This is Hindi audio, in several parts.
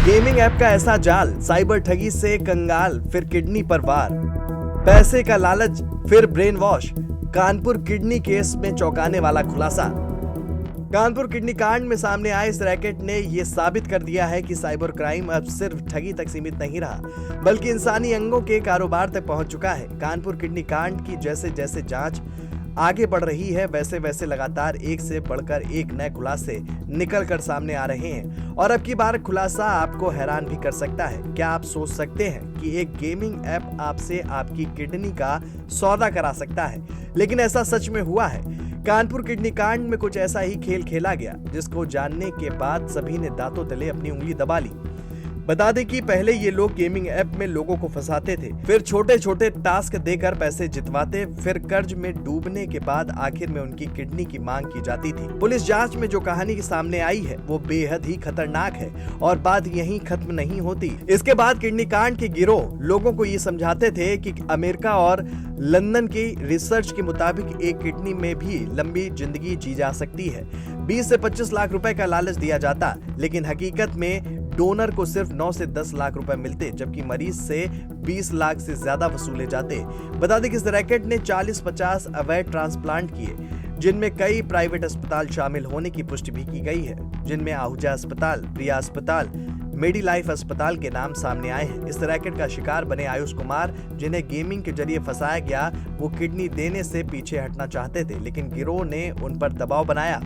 गेमिंग ऐप का ऐसा जाल, साइबर ठगी से कंगाल, फिर किडनी पर वार, पैसे का लालच, फिर brain wash. Kanpur kidney case में चौंकाने वाला खुलासा। कानपुर किडनी कांड में सामने आए इस रैकेट ने यह साबित कर दिया है कि साइबर क्राइम अब सिर्फ ठगी तक सीमित नहीं रहा, बल्कि इंसानी अंगों के कारोबार तक पहुंच चुका है। कानपुर किडनी कांड की जैसे जैसे जांच आगे बढ़ रही है, वैसे वैसे लगातार एक से बढ़कर एक नए खुलासे निकल कर सामने आ रहे हैं। और अब की बार खुलासा आपको हैरान भी कर सकता है। क्या आप सोच सकते हैं कि एक गेमिंग ऐप आपसे आपकी किडनी का सौदा करा सकता है? लेकिन ऐसा सच में हुआ है। कानपुर किडनी कांड में कुछ ऐसा ही खेल खेला गया, जिसको जानने के बाद सभी ने दांतों तले अपनी उंगली दबा ली। बता दें कि पहले ये लोग गेमिंग ऐप में लोगों को फंसाते थे, फिर छोटे छोटे टास्क देकर पैसे जितवाते, फिर कर्ज में डूबने के बाद आखिर में उनकी किडनी की मांग की जाती थी। पुलिस जांच में जो कहानी सामने आई है वो बेहद ही खतरनाक है और बात यहीं खत्म नहीं होती। इसके बाद किडनी कांड के गिरोह लोगों को ये समझाते थे कि अमेरिका और लंदन की रिसर्च के मुताबिक एक किडनी में भी लंबी जिंदगी जी जा सकती है। 20 से 25 लाख रुपए का लालच दिया जाता, लेकिन हकीकत में डोनर को सिर्फ 9 से 10 लाख रुपए मिलते, जबकि मरीज से 20 लाख से ज्यादा वसूले जाते। बता दें कि इस रैकेट ने 40-50 अवैध ट्रांसप्लांट किए, जिनमें कई प्राइवेट अस्पताल शामिल होने की पुष्टि भी की गई है, जिनमें आहूजा अस्पताल, प्रिया अस्पताल, मेडीलाइफ अस्पताल के नाम सामने आए हैं। इस रैकेट का शिकार बने आयुष कुमार, जिन्हें गेमिंग के जरिए फंसाया गया। वो किडनी देने से पीछे हटना चाहते थे, लेकिन गिरोह ने उन पर दबाव बनाया।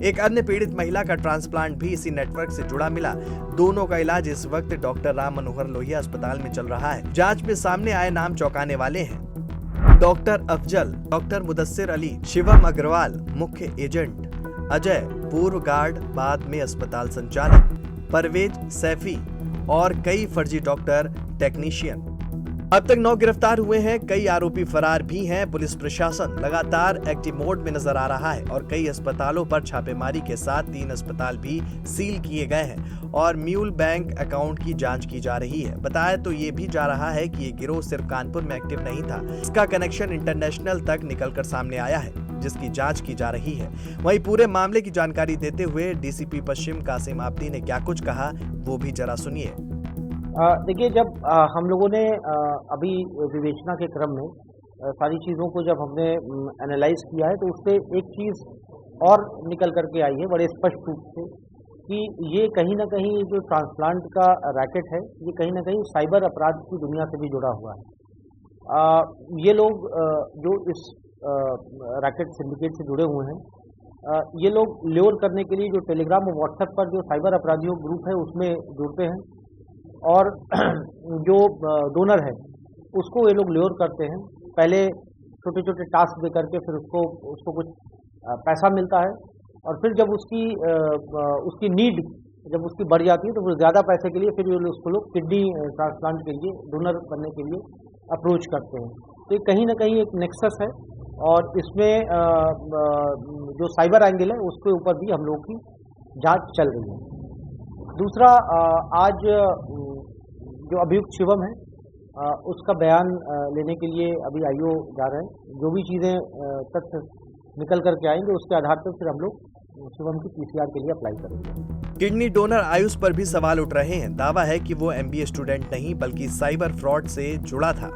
एक अन्य पीड़ित महिला का ट्रांसप्लांट भी इसी नेटवर्क से जुड़ा मिला। दोनों का इलाज इस वक्त डॉक्टर राम मनोहर लोहिया अस्पताल में चल रहा है। जांच में सामने आए नाम चौंकाने वाले हैं। डॉक्टर अफजल, डॉक्टर मुदस्सिर अली, शिवम अग्रवाल मुख्य एजेंट, अजय पूर्व गार्ड बाद में अस्पताल संचालक, परवेज सैफी और कई फर्जी डॉक्टर टेक्नीशियन। अब तक 9 गिरफ्तार हुए हैं, कई आरोपी फरार भी हैं। पुलिस प्रशासन लगातार एक्टिव मोड में नजर आ रहा है और कई अस्पतालों पर छापेमारी के साथ 3 अस्पताल भी सील किए गए हैं और म्यूल बैंक अकाउंट की जांच की जा रही है। बताया तो ये भी जा रहा है कि ये गिरोह सिर्फ कानपुर में एक्टिव नहीं था, इसका कनेक्शन इंटरनेशनल तक निकलकर सामने आया है, जिसकी जांच की जा रही है। वहीं पूरे मामले की जानकारी देते हुए डीसीपी पश्चिम कासिम आब्दी ने क्या कुछ कहा, वो भी जरा सुनिए। देखिए, जब हम लोगों ने अभी विवेचना के क्रम में सारी चीज़ों को जब हमने एनालाइज किया है, तो उससे एक चीज़ और निकल करके आई है बड़े स्पष्ट रूप से कि ये कहीं ना कहीं जो ट्रांसप्लांट का रैकेट है, ये कहीं ना कहीं साइबर अपराध की दुनिया से भी जुड़ा हुआ है। ये लोग जो इस रैकेट सिंडिकेट से जुड़े हुए हैं, ये लोग ल्योर करने के लिए जो टेलीग्राम और व्हाट्सएप पर जो साइबर अपराधियों ग्रुप है उसमें जुड़ते हैं और जो डोनर है उसको ये लोग ल्योर करते हैं। पहले छोटे छोटे टास्क दे करके फिर उसको कुछ पैसा मिलता है और फिर जब उसकी नीड जब उसकी बढ़ जाती है तो फिर ज़्यादा पैसे के लिए फिर उसको लोग किडनी ट्रांसप्लांट के लिए, डोनर बनने के लिए अप्रोच करते हैं। तो ये कहीं ना कहीं एक नेक्सस है और इसमें जो साइबर एंगल है उसके ऊपर भी हम लोगों की जांच चल रही है। दूसरा, आज जो अभियुक्त शिवम है उसका बयान लेने के लिए अभी आईओ जा रहे हैं। जो भी चीज़ें तथ्य निकल करके आएंगे उसके आधार पर फिर हम लोग शिवम की पीसीआर के लिए अप्लाई करेंगे। किडनी डोनर आयुष पर भी सवाल उठ रहे हैं। दावा है कि वो एमबीए स्टूडेंट नहीं बल्कि साइबर फ्रॉड से जुड़ा था,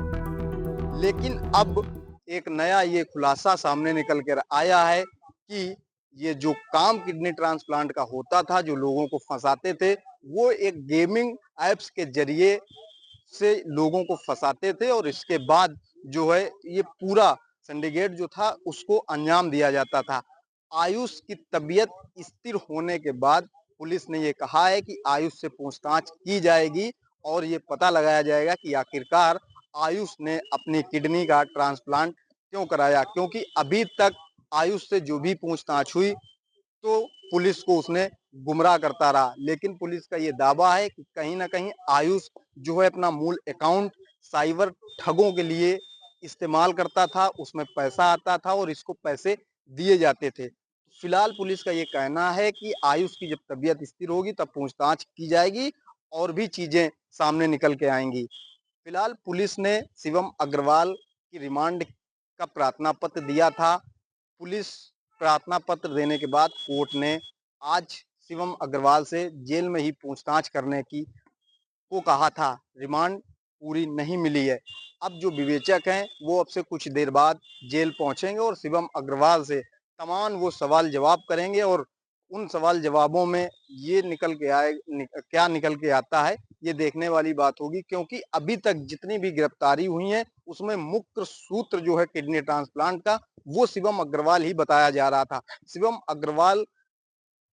लेकिन अब एक नया ये खुलासा सामने निकल कर आया है कि ये जो काम किडनी ट्रांसप्लांट का होता था, जो लोगों को फंसाते थे, वो एक गेमिंग एप्स के जरिए से लोगों को फंसाते थे और इसके बाद जो है ये पूरा सिंडिकेट जो था उसको अंजाम दिया जाता था। आयुष की तबीयत स्थिर होने के बाद पुलिस ने ये कहा है कि आयुष से पूछताछ की जाएगी और ये पता लगाया जाएगा कि आखिरकार आयुष ने अपनी किडनी का ट्रांसप्लांट क्यों कराया, क्योंकि अभी तक आयुष से जो भी पूछताछ हुई तो पुलिस को उसने गुमराह करता रहा। लेकिन पुलिस का ये दावा है कि कहीं ना कहीं आयुष जो है अपना मूल अकाउंट साइबर ठगों के लिए इस्तेमाल करता था, उसमें पैसा आता था और इसको पैसे दिए जाते थे। फिलहाल पुलिस का ये कहना है कि आयुष की जब तबीयत स्थिर होगी तब पूछताछ की जाएगी और भी चीजें सामने निकल के आएंगी। फिलहाल पुलिस ने शिवम अग्रवाल की रिमांड का प्रार्थना पत्र दिया था। पुलिस प्रार्थना पत्र देने के बाद कोर्ट ने आज शिवम अग्रवाल से जेल में ही पूछताछ करने की को कहा था, रिमांड पूरी नहीं मिली है। अब जो विवेचक हैं वो अब से कुछ देर बाद जेल पहुंचेंगे और शिवम अग्रवाल से तमाम वो सवाल जवाब करेंगे और उन सवाल जवाबों में ये क्या निकल के आता है, ये देखने वाली बात होगी, क्योंकि अभी तक जितनी भी गिरफ्तारी हुई है उसमें मुख्य सूत्र जो है किडनी ट्रांसप्लांट का, वो शिवम अग्रवाल ही बताया जा रहा था। शिवम अग्रवाल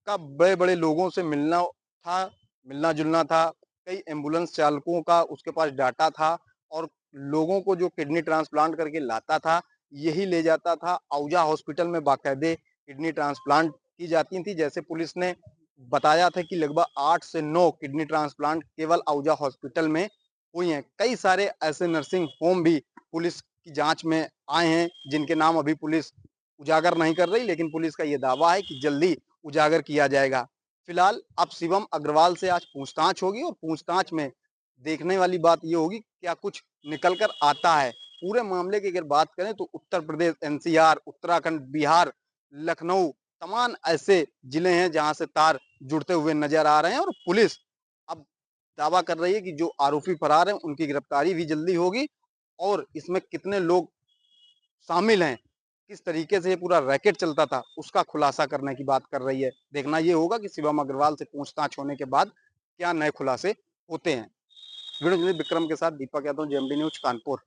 का बड़े बड़े लोगों से मिलना जुलना था, कई एम्बुलेंस चालकों का उसके पास डाटा था और लोगों को जो किडनी ट्रांसप्लांट करके लाता था यही ले जाता था। औजा हॉस्पिटल में बाकायदे किडनी ट्रांसप्लांट की जाती थी। जैसे पुलिस ने बताया था कि लगभग 8 से 9 किडनी ट्रांसप्लांट केवल औजा हॉस्पिटल में हुई हैं। कई सारे ऐसे नर्सिंग होम भी पुलिस की जांच में आए हैं जिनके नाम अभी पुलिस उजागर नहीं कर रही, लेकिन पुलिस का ये दावा है कि जल्दी उजागर किया जाएगा। फिलहाल अब शिवम अग्रवाल से आज पूछताछ होगी और पूछताछ में देखने वाली बात ये होगी क्या कुछ निकल कर आता है। पूरे मामले की अगर बात करें तो उत्तर प्रदेश, एनसीआर, उत्तराखंड, बिहार, लखनऊ, तमाम ऐसे जिले हैं जहां से तार जुड़ते हुए नजर आ रहे हैं और पुलिस अब दावा कर रही है कि जो आरोपी फरार हैं उनकी गिरफ्तारी भी जल्दी होगी और इसमें कितने लोग शामिल हैं, किस तरीके से ये पूरा रैकेट चलता था, उसका खुलासा करने की बात कर रही है। देखना ये होगा कि शिवम अग्रवाल से पूछताछ होने के बाद क्या नए खुलासे होते हैं। वीडियो जर्नलिस्ट विक्रम के साथ दीपक यादव, जेएमडी न्यूज, कानपुर।